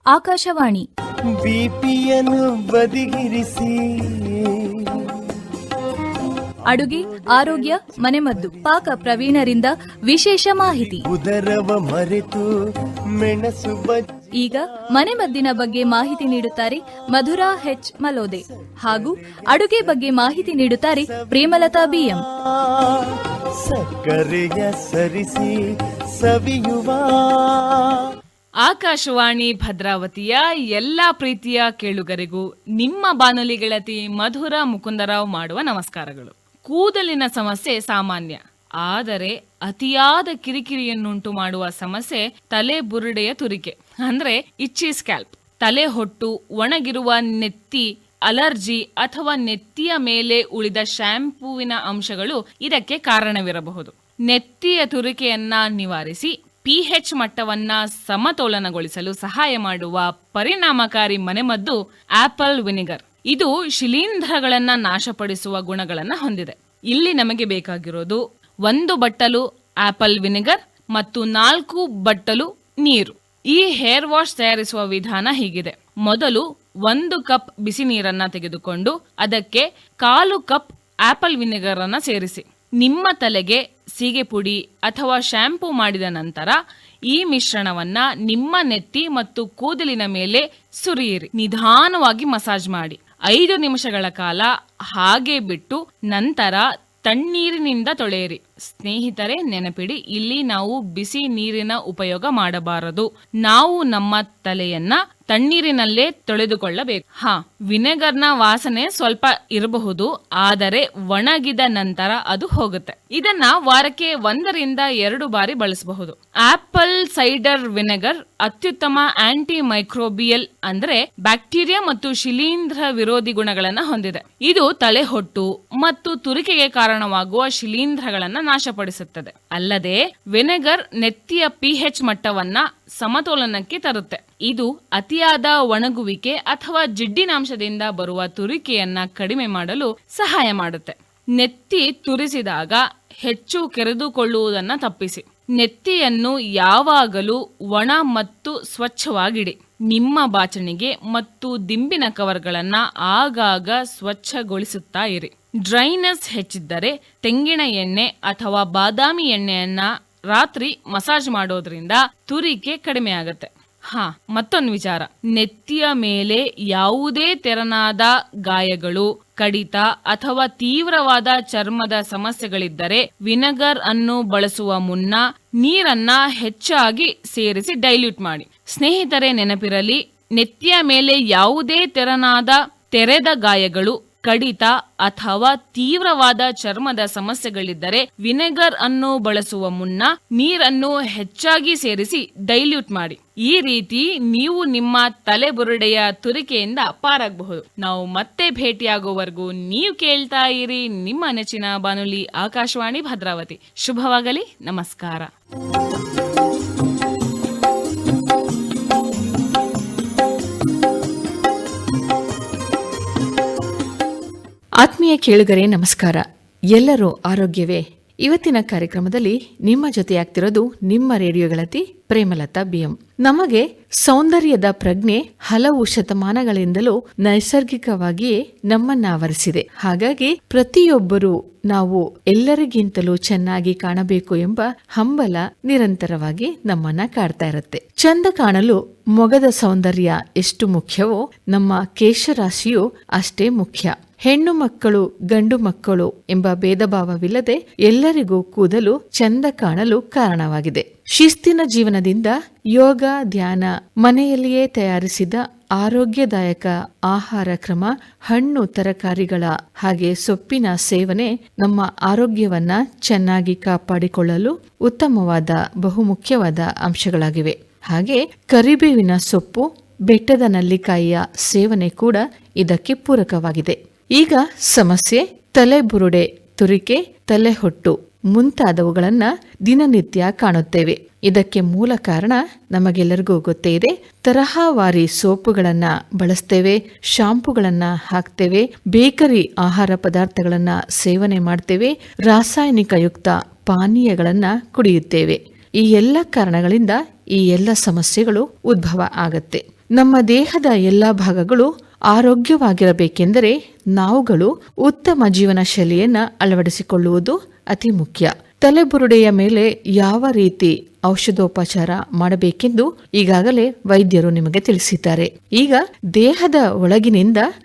ಆಕಾಶವಾಣಿ. ಬಿಪಿಯನ್ನು ಬದಿಗಿರಿಸಿ ಅಡುಗೆ, ಆರೋಗ್ಯ, ಮನೆಮದ್ದು, ಪಾಕ ಪ್ರವೀಣರಿಂದ ವಿಶೇಷ ಮಾಹಿತಿ. ಉದರವ ಮರೆತು ಮೆಣಸು ಈಗ ಮನೆಮದ್ದಿನ ಬಗ್ಗೆ ಮಾಹಿತಿ ನೀಡುತ್ತಾರೆ ಮಧುರಾ ಹೆಚ್ ಮಲೋದೆ ಹಾಗೂ ಅಡುಗೆ ಬಗ್ಗೆ ಮಾಹಿತಿ ನೀಡುತ್ತಾರೆ ಪ್ರೇಮಲತಾ ಬಿಎಂ. ಸಕ್ಕರೆಯ ಸರಿಸಿ ಸವಿಯುವ ಆಕಾಶವಾಣಿ ಭದ್ರಾವತಿಯ ಎಲ್ಲಾ ಪ್ರೀತಿಯ ಕೇಳುಗರಿಗೂ ನಿಮ್ಮ ಬಾನುಲಿ ಗೆಳತಿ ಮಧುರ ಮುಕುಂದರಾವ್ ಮಾಡುವ ನಮಸ್ಕಾರಗಳು. ಕೂದಲಿನ ಸಮಸ್ಯೆ ಸಾಮಾನ್ಯ, ಆದರೆ ಅತಿಯಾದ ಕಿರಿಕಿರಿಯನ್ನುಂಟು ಮಾಡುವ ಸಮಸ್ಯೆ ತಲೆ ಬುರುಡೆಯ ತುರಿಕೆ ಅಂದ್ರೆ ಇಚ್ಚಿ ಸ್ಕ್ಯಾಲ್ಪ್. ತಲೆ ಹೊಟ್ಟು, ಒಣಗಿರುವ ನೆತ್ತಿ, ಅಲರ್ಜಿ ಅಥವಾ ನೆತ್ತಿಯ ಮೇಲೆ ಉಳಿದ ಶ್ಯಾಂಪೂವಿನ ಅಂಶಗಳು ಇದಕ್ಕೆ ಕಾರಣವಿರಬಹುದು. ನೆತ್ತಿಯ ತುರಿಕೆಯನ್ನ ನಿವಾರಿಸಿ pH ಮಟ್ಟವನ್ನ ಸಮತೋಲನಗೊಳಿಸಲು ಸಹಾಯ ಮಾಡುವ ಪರಿಣಾಮಕಾರಿ ಮನೆಮದ್ದು ಆಪಲ್ ವಿನೆಗರ್. ಇದು ಶಿಲೀಂಧ್ರಗಳನ್ನ ನಾಶಪಡಿಸುವ ಗುಣಗಳನ್ನ ಹೊಂದಿದೆ. ಇಲ್ಲಿ ನಮಗೆ ಬೇಕಾಗಿರೋದು 1 ಬಟ್ಟಲು ಆಪಲ್ ವಿನೆಗರ್ ಮತ್ತು 4 ಬಟ್ಟಲು ನೀರು. ಈ ಹೇರ್ ವಾಶ್ ತಯಾರಿಸುವ ವಿಧಾನ ಹೀಗಿದೆ. ಮೊದಲು 1 ಕಪ್ ಬಿಸಿ ನೀರನ್ನ ತೆಗೆದುಕೊಂಡು ಅದಕ್ಕೆ 1/4 ಕಪ್ ಆಪಲ್ ವಿನೆಗರ್ ಅನ್ನ ಸೇರಿಸಿ ನಿಮ್ಮ ತಲೆಗೆ ಸೀಗೆ ಪುಡಿ ಅಥವಾ ಶ್ಯಾಂಪೂ ಮಾಡಿದ ನಂತರ ಈ ಮಿಶ್ರಣವನ್ನ ನಿಮ್ಮ ನೆತ್ತಿ ಮತ್ತು ಕೂದಲಿನ ಮೇಲೆ ಸುರಿಯಿರಿ. ನಿಧಾನವಾಗಿ ಮಸಾಜ್ ಮಾಡಿ 5 ನಿಮಿಷಗಳ ಕಾಲ ಹಾಗೆ ಬಿಟ್ಟು ನಂತರ ತಣ್ಣೀರಿನಿಂದ ತೊಳೆಯಿರಿ. ಸ್ನೇಹಿತರೆ, ನೆನಪಿಡಿ, ಇಲ್ಲಿ ನಾವು ಬಿಸಿ ನೀರಿನ ಉಪಯೋಗ ಮಾಡಬಾರದು. ನಾವು ನಮ್ಮ ತಲೆಯನ್ನ ತಣ್ಣೀರಿನಲ್ಲೇ ತೊಳೆದುಕೊಳ್ಳಬೇಕು. ವಿನೆಗರ್ನ ವಾಸನೆ ಸ್ವಲ್ಪ ಇರಬಹುದು, ಆದರೆ ಒಣಗಿದ ನಂತರ ಅದು ಹೋಗುತ್ತೆ. ಇದನ್ನ ವಾರಕ್ಕೆ 1 ರಿಂದ 2 ಬಾರಿ ಬಳಸಬಹುದು. ಆಪಲ್ ಸೈಡರ್ ವಿನೆಗರ್ ಅತ್ಯುತ್ತಮ ಆಂಟಿ ಮೈಕ್ರೋಬಿಯಲ್ ಅಂದ್ರೆ ಬ್ಯಾಕ್ಟೀರಿಯಾ ಮತ್ತು ಶಿಲೀಂಧ್ರ ವಿರೋಧಿ ಗುಣಗಳನ್ನ ಹೊಂದಿದೆ. ಇದು ತಲೆ ಹೊಟ್ಟು ಮತ್ತು ತುರಿಕೆಗೆ ಕಾರಣವಾಗುವ ಶಿಲೀಂಧ್ರಗಳನ್ನ ನಾಶಪಡಿಸುತ್ತದೆ. ಅಲ್ಲದೆ ವಿನೆಗರ್ ನೆತ್ತಿಯ pH ಮಟ್ಟವನ್ನ ಸಮತೋಲನಕ್ಕೆ ತರುತ್ತೆ. ಇದು ಅತಿಯಾದ ಒಣಗುವಿಕೆ ಅಥವಾ ಜಿಡ್ಡಿನಾಂಶದಿಂದ ಬರುವ ತುರಿಕೆಯನ್ನ ಕಡಿಮೆ ಮಾಡಲು ಸಹಾಯ ಮಾಡುತ್ತೆ. ನೆತ್ತಿ ತುರಿಸಿದಾಗ ಹೆಚ್ಚು ಕೆರೆದುಕೊಳ್ಳುವುದನ್ನ ತಪ್ಪಿಸಿ. ನೆತ್ತಿಯನ್ನು ಯಾವಾಗಲೂ ಒಣ ಮತ್ತು ಸ್ವಚ್ಛವಾಗಿಡಿ. ನಿಮ್ಮ ಬಾಚಣಿಗೆ ಮತ್ತು ದಿಂಬಿನ ಕವರ್ಗಳನ್ನ ಆಗಾಗ ಸ್ವಚ್ಛಗೊಳಿಸುತ್ತಾ ಇರಿ. ಡ್ರೈನೆಸ್ ಹೆಚ್ಚಿದ್ದರೆ ತೆಂಗಿನ ಎಣ್ಣೆ ಅಥವಾ ಬಾದಾಮಿ ಎಣ್ಣೆಯನ್ನ ರಾತ್ರಿ ಮಸಾಜ್ ಮಾಡೋದ್ರಿಂದ ತುರಿಕೆ ಕಡಿಮೆ ಆಗುತ್ತೆ. ಮತ್ತೊಂದು ವಿಚಾರ, ನೆತ್ತಿಯ ಮೇಲೆ ಯಾವುದೇ ತೆರನಾದ ಗಾಯಗಳು, ಕಡಿತ ಅಥವಾ ತೀವ್ರವಾದ ಚರ್ಮದ ಸಮಸ್ಯೆಗಳಿದ್ದರೆ ವಿನೆಗರ್ ಅನ್ನು ಬಳಸುವ ಮುನ್ನ ನೀರನ್ನ ಹೆಚ್ಚಾಗಿ ಸೇರಿಸಿ ಡೈಲ್ಯೂಟ್ ಮಾಡಿ. ಸ್ನೇಹಿತರೆ, ನೆನಪಿರಲಿ, ನೆತ್ತಿಯ ಮೇಲೆ ಯಾವುದೇ ತೆರೆದ ಗಾಯಗಳು, ಕಡಿತ ಅಥವಾ ತೀವ್ರವಾದ ಚರ್ಮದ ಸಮಸ್ಯೆಗಳಿದ್ದರೆ ವಿನೆಗರ್ ಅನ್ನು ಬಳಸುವ ಮುನ್ನ ನೀರನ್ನು ಹೆಚ್ಚಾಗಿ ಸೇರಿಸಿ ಡೈಲ್ಯೂಟ್ ಮಾಡಿ. ಈ ರೀತಿ ನೀವು ನಿಮ್ಮ ತಲೆಬುರುಡೆಯ ತುರಿಕೆಯಿಂದ ಪಾರಾಗಬಹುದು. ನಾವು ಮತ್ತೆ ಭೇಟಿಯಾಗುವವರೆಗೂ ನೀವು ಕೇಳ್ತಾ ಇರಿ ನಿಮ್ಮ ನೆಚ್ಚಿನ ಬಾನುಲಿ ಆಕಾಶವಾಣಿ ಭದ್ರಾವತಿ. ಶುಭವಾಗಲಿ. ನಮಸ್ಕಾರ. ಆತ್ಮೀಯ ಕೇಳುಗರೆ, ನಮಸ್ಕಾರ. ಎಲ್ಲರೂ ಆರೋಗ್ಯವೇ? ಇವತ್ತಿನ ಕಾರ್ಯಕ್ರಮದಲ್ಲಿ ನಿಮ್ಮ ಜೊತೆಯಾಗ್ತಿರೋದು ನಿಮ್ಮ ರೇಡಿಯೋ ಗೆಳತಿ ಪ್ರೇಮಲತಾ ಬಿಎಂ. ನಮಗೆ ಸೌಂದರ್ಯದ ಪ್ರಜ್ಞೆ ಹಲವು ಶತಮಾನಗಳಿಂದಲೂ ನೈಸರ್ಗಿಕವಾಗಿಯೇ ನಮ್ಮನ್ನ ಆವರಿಸಿದೆ. ಹಾಗಾಗಿ ಪ್ರತಿಯೊಬ್ಬರೂ ನಾವು ಎಲ್ಲರಿಗಿಂತಲೂ ಚೆನ್ನಾಗಿ ಕಾಣಬೇಕು ಎಂಬ ಹಂಬಲ ನಿರಂತರವಾಗಿ ನಮ್ಮನ್ನ ಕಾಡ್ತಾ ಇರುತ್ತೆ. ಚಂದ ಕಾಣಲು ಮೊಗದ ಸೌಂದರ್ಯ ಎಷ್ಟು ಮುಖ್ಯವೋ ನಮ್ಮ ಕೇಶರಾಶಿಯೂ ಅಷ್ಟೇ ಮುಖ್ಯ. ಹೆಣ್ಣು ಮಕ್ಕಳು, ಗಂಡು ಮಕ್ಕಳು ಎಂಬ ಭೇದ ಭಾವವಿಲ್ಲದೆ ಎಲ್ಲರಿಗೂ ಕೂದಲು ಚಂದ ಕಾಣಲು ಕಾರಣವಾಗಿದೆ. ಶಿಸ್ತಿನ ಜೀವನದಿಂದ ಯೋಗ, ಧ್ಯಾನ, ಮನೆಯಲ್ಲಿಯೇ ತಯಾರಿಸಿದ ಆರೋಗ್ಯದಾಯಕ ಆಹಾರ ಕ್ರಮ, ಹಣ್ಣು ತರಕಾರಿಗಳ ಹಾಗೆ ಸೊಪ್ಪಿನ ಸೇವನೆ ನಮ್ಮ ಆರೋಗ್ಯವನ್ನ ಚೆನ್ನಾಗಿ ಕಾಪಾಡಿಕೊಳ್ಳಲು ಉತ್ತಮವಾದ ಬಹುಮುಖ್ಯವಾದ ಅಂಶಗಳಾಗಿವೆ. ಹಾಗೆ ಕರಿಬೇವಿನ ಸೊಪ್ಪು, ಬೆಟ್ಟದ ನಲ್ಲಿಕಾಯಿಯ ಸೇವನೆ ಕೂಡ ಇದಕ್ಕೆ ಪೂರಕವಾಗಿದೆ. ಈಗ ಸಮಸ್ಯೆ ತಲೆಬುರುಡೆ, ತುರಿಕೆ, ತಲೆಹೊಟ್ಟು ಮುಂತಾದವುಗಳನ್ನ ದಿನನಿತ್ಯ ಕಾಣುತ್ತೇವೆ. ಇದಕ್ಕೆ ಮೂಲ ಕಾರಣ ನಮಗೆಲ್ಲರಿಗೂ ಗೊತ್ತೇ ಇದೆ. ತರಹವಾರಿ ಸೋಪುಗಳನ್ನ ಬಳಸ್ತೇವೆ, ಶಾಂಪುಗಳನ್ನ ಹಾಕ್ತೇವೆ, ಬೇಕರಿ ಆಹಾರ ಪದಾರ್ಥಗಳನ್ನ ಸೇವನೆ ಮಾಡ್ತೇವೆ, ರಾಸಾಯನಿಕಯುಕ್ತ ಪಾನೀಯಗಳನ್ನ ಕುಡಿಯುತ್ತೇವೆ. ಈ ಎಲ್ಲ ಕಾರಣಗಳಿಂದ ಈ ಎಲ್ಲ ಸಮಸ್ಯೆಗಳು ಉದ್ಭವ ಆಗತ್ತೆ. ನಮ್ಮ ದೇಹದ ಎಲ್ಲಾ ಭಾಗಗಳು ಆರೋಗ್ಯವಾಗಿರಬೇಕೆಂದರೆ ನಾವುಗಳು ಉತ್ತಮ ಜೀವನ ಶೈಲಿಯನ್ನ ಅಳವಡಿಸಿಕೊಳ್ಳುವುದು ಅತಿ ಮುಖ್ಯ. ತಲೆಬುರುಡೆಯ ಮೇಲೆ ಯಾವ ರೀತಿ ಔಷಧೋಪಚಾರ ಮಾಡಬೇಕೆಂದು ಈಗಾಗಲೇ ವೈದ್ಯರು ನಿಮಗೆ ತಿಳಿಸಿದ್ದಾರೆ. ಈಗ ದೇಹದ ಒಳಗಿನಿಂದ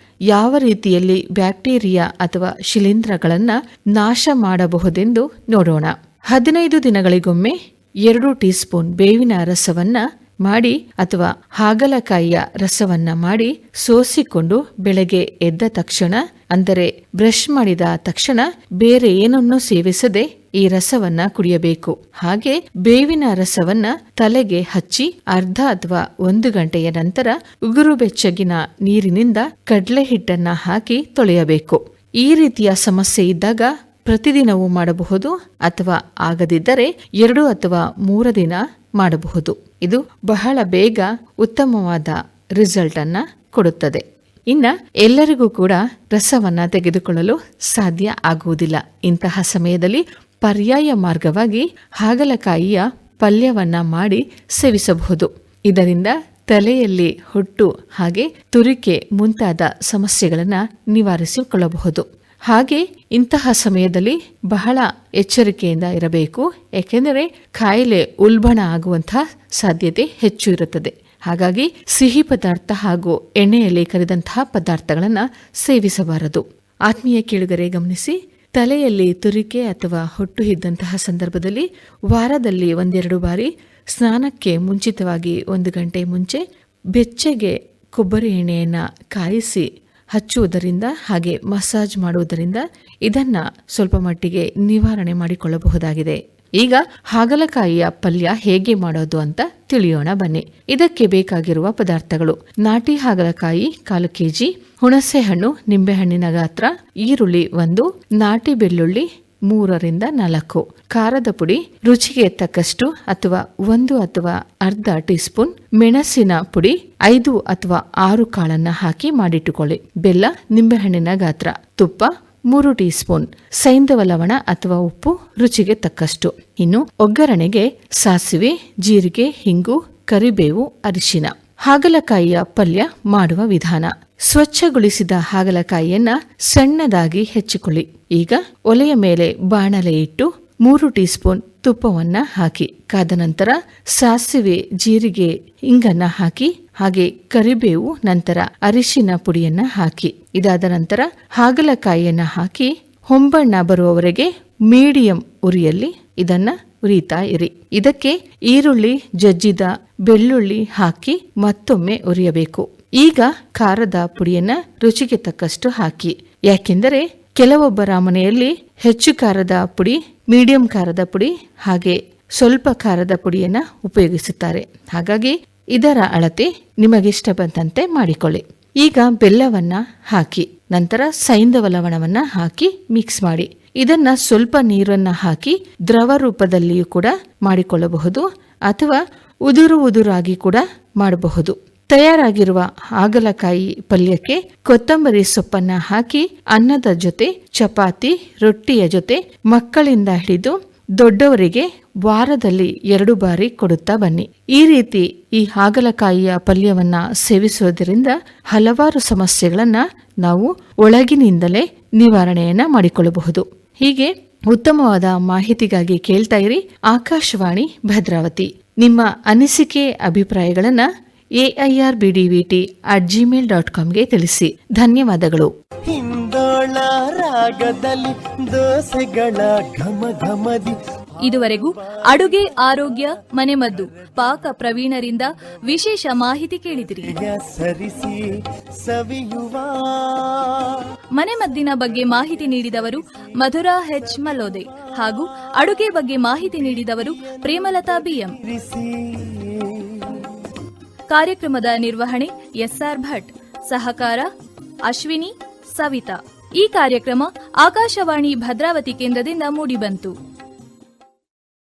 ಯಾವ ರೀತಿಯಲ್ಲಿ ಬ್ಯಾಕ್ಟೀರಿಯಾ ಅಥವಾ ಶಿಲೀಂಧ್ರಗಳನ್ನ ನಾಶ ಮಾಡಬಹುದೆಂದು ನೋಡೋಣ. 15 ದಿನಗಳಿಗೊಮ್ಮೆ 2 ಟೀ ಸ್ಪೂನ್ ಬೇವಿನ ರಸವನ್ನ ಮಾಡಿ ಅಥವಾ ಹಾಗಲಕಾಯಿಯ ರಸವನ್ನ ಮಾಡಿ ಸೋಸಿಕೊಂಡು ಬೆಳಗ್ಗೆ ಎದ್ದ ತಕ್ಷಣ, ಅಂದರೆ ಬ್ರಷ್ ಮಾಡಿದ ತಕ್ಷಣ ಬೇರೆ ಏನನ್ನೂ ಸೇವಿಸದೆ ಈ ರಸವನ್ನ ಕುಡಿಯಬೇಕು. ಹಾಗೆ ಬೇವಿನ ರಸವನ್ನ ತಲೆಗೆ ಹಚ್ಚಿ ಅರ್ಧ ಅಥವಾ 1 ಗಂಟೆಯ ನಂತರ ಉಗುರು ಬೆಚ್ಚಗಿನ ನೀರಿನಿಂದ ಕಡಲೆ ಹಿಟ್ಟನ್ನ ಹಾಕಿ ತೊಳೆಯಬೇಕು. ಈ ರೀತಿಯ ಸಮಸ್ಯೆ ಇದ್ದಾಗ ಪ್ರತಿದಿನವೂ ಮಾಡಬಹುದು ಅಥವಾ ಆಗದಿದ್ದರೆ 2 ಅಥವಾ 3 ದಿನ ಮಾಡಬಹುದು. ಇದು ಬಹಳ ಬೇಗ ಉತ್ತಮವಾದ ರಿಸಲ್ಟ್ ಅನ್ನ ಕೊಡುತ್ತದೆ. ಇನ್ನ ಎಲ್ಲರಿಗೂ ಕೂಡ ರಸವನ್ನ ತೆಗೆದುಕೊಳ್ಳಲು ಸಾಧ್ಯ ಆಗುವುದಿಲ್ಲ. ಇಂತಹ ಸಮಯದಲ್ಲಿ ಪರ್ಯಾಯ ಮಾರ್ಗವಾಗಿ ಹಾಗಲಕಾಯಿಯ ಪಲ್ಯವನ್ನ ಮಾಡಿ ಸೇವಿಸಬಹುದು. ಇದರಿಂದ ತಲೆಯಲ್ಲಿ ಹೊಟ್ಟು ಹಾಗೆ ತುರಿಕೆ ಮುಂತಾದ ಸಮಸ್ಯೆಗಳನ್ನು ನಿವಾರಿಸಿಕೊಳ್ಳಬಹುದು. ಹಾಗೆ ಇಂತಹ ಸಮಯದಲ್ಲಿ ಬಹಳ ಎಚ್ಚರಿಕೆಯಿಂದ ಇರಬೇಕು. ಏಕೆಂದರೆ ಕಾಯಿಲೆ ಉಲ್ಬಣ ಆಗುವಂತಹ ಸಾಧ್ಯತೆ ಹೆಚ್ಚು ಇರುತ್ತದೆ. ಹಾಗಾಗಿ ಸಿಹಿ ಪದಾರ್ಥ ಹಾಗೂ ಎಣ್ಣೆಯಲ್ಲಿ ಕರಿದಂತಹ ಪದಾರ್ಥಗಳನ್ನು ಸೇವಿಸಬಾರದು. ಆತ್ಮೀಯ ಕೇಳುಗರೆ ಗಮನಿಸಿ, ತಲೆಯಲ್ಲಿ ತುರಿಕೆ ಅಥವಾ ಹೊಟ್ಟು ಇದ್ದಂತಹ ಸಂದರ್ಭದಲ್ಲಿ ವಾರದಲ್ಲಿ 1-2 ಬಾರಿ ಸ್ನಾನಕ್ಕೆ ಮುಂಚಿತವಾಗಿ 1 ಗಂಟೆ ಮುಂಚೆ ಬೆಚ್ಚಗೆ ಕೊಬ್ಬರಿ ಎಣ್ಣೆಯನ್ನು ಕಾಯಿಸಿ ಹಚ್ಚುವುದರಿಂದ ಹಾಗೆ ಮಸಾಜ್ ಮಾಡುವುದರಿಂದ ಇದನ್ನ ಸ್ವಲ್ಪ ಮಟ್ಟಿಗೆ ನಿವಾರಣೆ ಮಾಡಿಕೊಳ್ಳಬಹುದಾಗಿದೆ. ಈಗ ಹಾಗಲಕಾಯಿಯ ಪಲ್ಯ ಹೇಗೆ ಮಾಡೋದು ಅಂತ ತಿಳಿಯೋಣ ಬನ್ನಿ. ಇದಕ್ಕೆ ಬೇಕಾಗಿರುವ ಪದಾರ್ಥಗಳು: ನಾಟಿ ಹಾಗಲಕಾಯಿ 1/4 kg, ಹುಣಸೆ ಹಣ್ಣು ನಿಂಬೆಹಣ್ಣಿನ ಗಾತ್ರ, ಈರುಳ್ಳಿ 1, ನಾಟಿ ಬೆಳ್ಳುಳ್ಳಿ 3 - 4, ಖಾರದ ಪುಡಿ ರುಚಿಗೆ ತಕ್ಕಷ್ಟು ಅಥವಾ 1 ಅಥವಾ ಅರ್ಧ ಟೀ ಸ್ಪೂನ್, ಮೆಣಸಿನ ಪುಡಿ 5 ಅಥವಾ 6 ಕಾಳನ್ನ ಹಾಕಿ ಮಾಡಿಟ್ಟುಕೊಳ್ಳಿ, ಬೆಲ್ಲ ನಿಂಬೆಹಣ್ಣಿನ ಗಾತ್ರ, ತುಪ್ಪ 3 ಟೀ ಸ್ಪೂನ್, ಸೈಂಧವ ಲವಣ ಅಥವಾ ಉಪ್ಪು ರುಚಿಗೆ ತಕ್ಕಷ್ಟು. ಇನ್ನು ಒಗ್ಗರಣೆಗೆ ಸಾಸಿವೆ, ಜೀರಿಗೆ, ಹಿಂಗು, ಕರಿಬೇವು, ಅರಿಶಿನ. ಹಾಗಲಕಾಯಿಯ ಪಲ್ಯ ಮಾಡುವ ವಿಧಾನ: ಸ್ವಚ್ಛಗೊಳಿಸಿದ ಹಾಗಲಕಾಯಿಯನ್ನ ಸಣ್ಣದಾಗಿ ಹೆಚ್ಚಿಕೊಳ್ಳಿ. ಈಗ ಒಲೆಯ ಮೇಲೆ ಬಾಣಲೆ ಇಟ್ಟು 3 ಟೀ ಸ್ಪೂನ್ ತುಪ್ಪವನ್ನ ಹಾಕಿ ಕಾದ ನಂತರ ಸಾಸಿವೆ, ಜೀರಿಗೆ, ಹಿಂಗನ್ನ ಹಾಕಿ ಹಾಗೆ ಕರಿಬೇವು, ನಂತರ ಅರಿಶಿನ ಪುಡಿಯನ್ನ ಹಾಕಿ ಇದಾದ ನಂತರ ಹಾಗಲಕಾಯಿಯನ್ನ ಹಾಕಿ ಹೊಂಬಣ್ಣ ಬರುವವರೆಗೆ ಮೀಡಿಯಂ ಉರಿಯಲ್ಲಿ ಇದನ್ನ ಉರಿತಾ ಇರಿ. ಇದಕ್ಕೆ ಈರುಳ್ಳಿ, ಜಜ್ಜಿದ ಬೆಳ್ಳುಳ್ಳಿ ಹಾಕಿ ಮತ್ತೊಮ್ಮೆ ಉರಿಯಬೇಕು. ಈಗ ಖಾರದ ಪುಡಿಯನ್ನ ರುಚಿಗೆ ತಕ್ಕಷ್ಟು ಹಾಕಿ. ಯಾಕೆಂದರೆ ಕೆಲವೊಬ್ಬರ ಮನೆಯಲ್ಲಿ ಹೆಚ್ಚು ಖಾರದ ಪುಡಿ, ಮೀಡಿಯಂ ಖಾರದ ಪುಡಿ ಹಾಗೆ ಸ್ವಲ್ಪ ಖಾರದ ಪುಡಿಯನ್ನ ಉಪಯೋಗಿಸುತ್ತಾರೆ. ಹಾಗಾಗಿ ಇದರ ಅಳತೆ ನಿಮಗಿಷ್ಟ ಬಂದಂತೆ ಮಾಡಿಕೊಳ್ಳಿ. ಈಗ ಬೆಲ್ಲವನ್ನ ಹಾಕಿ ನಂತರ ಸೈಂಧವ ಲವಣವನ್ನ ಹಾಕಿ ಮಿಕ್ಸ್ ಮಾಡಿ. ಇದನ್ನ ಸ್ವಲ್ಪ ನೀರನ್ನ ಹಾಕಿ ದ್ರವ ರೂಪದಲ್ಲಿಯೂ ಕೂಡ ಮಾಡಿಕೊಳ್ಳಬಹುದು ಅಥವಾ ಉದುರಾಗಿ ಕೂಡ ಮಾಡಬಹುದು. ತಯಾರಾಗಿರುವ ಹಾಗಲಕಾಯಿ ಪಲ್ಯಕ್ಕೆ ಕೊತ್ತಂಬರಿ ಸೊಪ್ಪನ್ನ ಹಾಕಿ ಅನ್ನದ ಜೊತೆ, ಚಪಾತಿ, ರೊಟ್ಟಿಯ ಜೊತೆ ಮಕ್ಕಳಿಂದ ಹಿಡಿದು ದೊಡ್ಡವರಿಗೆ ವಾರದಲ್ಲಿ 2 ಬಾರಿ ಕೊಡುತ್ತಾ ಬನ್ನಿ. ಈ ರೀತಿ ಈ ಹಾಗಲಕಾಯಿಯ ಪಲ್ಯವನ್ನ ಸೇವಿಸುವುದರಿಂದ ಹಲವಾರು ಸಮಸ್ಯೆಗಳನ್ನ ನಾವು ಒಳಗಿನಿಂದಲೇ ನಿವಾರಣೆಯನ್ನ ಮಾಡಿಕೊಳ್ಳಬಹುದು. ಹೀಗೆ ಉತ್ತಮವಾದ ಮಾಹಿತಿಗಾಗಿ ಕೇಳ್ತಾ ಇರಿ ಆಕಾಶವಾಣಿ ಭದ್ರಾವತಿ. ನಿಮ್ಮ ಅನಿಸಿಕೆ, ಅಭಿಪ್ರಾಯಗಳನ್ನ AIRBDVT@gmail.com ತಿಳಿಸಿ. ಧನ್ಯವಾದಗಳು. ಹಿಂದೋಳ ರಾಗದಲ್ಲಿ ದೋಸೆಗಳ ಘಮ ಘಮದಿ. ಇದುವರೆಗೂ ಅಡುಗೆ, ಆರೋಗ್ಯ, ಮನೆಮದ್ದು, ಪಾಕ ಪ್ರವೀಣರಿಂದ ವಿಶೇಷ ಮಾಹಿತಿ ಕೇಳಿದಿರಿ. ಸರಿಸಿ ಸವಿಯುವ ಮನೆಮದ್ದಿನ ಬಗ್ಗೆ ಮಾಹಿತಿ ನೀಡಿದವರು ಮಧುರಾ H. ಮಲೋದೆ ಹಾಗೂ ಅಡುಗೆ ಬಗ್ಗೆ ಮಾಹಿತಿ ನೀಡಿದವರು ಪ್ರೇಮಲತಾ BM. ಕಾರ್ಯಕ್ರಮದ ನಿರ್ವಹಣೆ SR ಭಟ್, ಸಹಕಾರ ಅಶ್ವಿನಿ, ಸವಿತಾ. ಈ ಕಾರ್ಯಕ್ರಮ ಆಕಾಶವಾಣಿ ಭದ್ರಾವತಿ ಕೇಂದ್ರದಿಂದ ಮೂಡಿಬಂತು.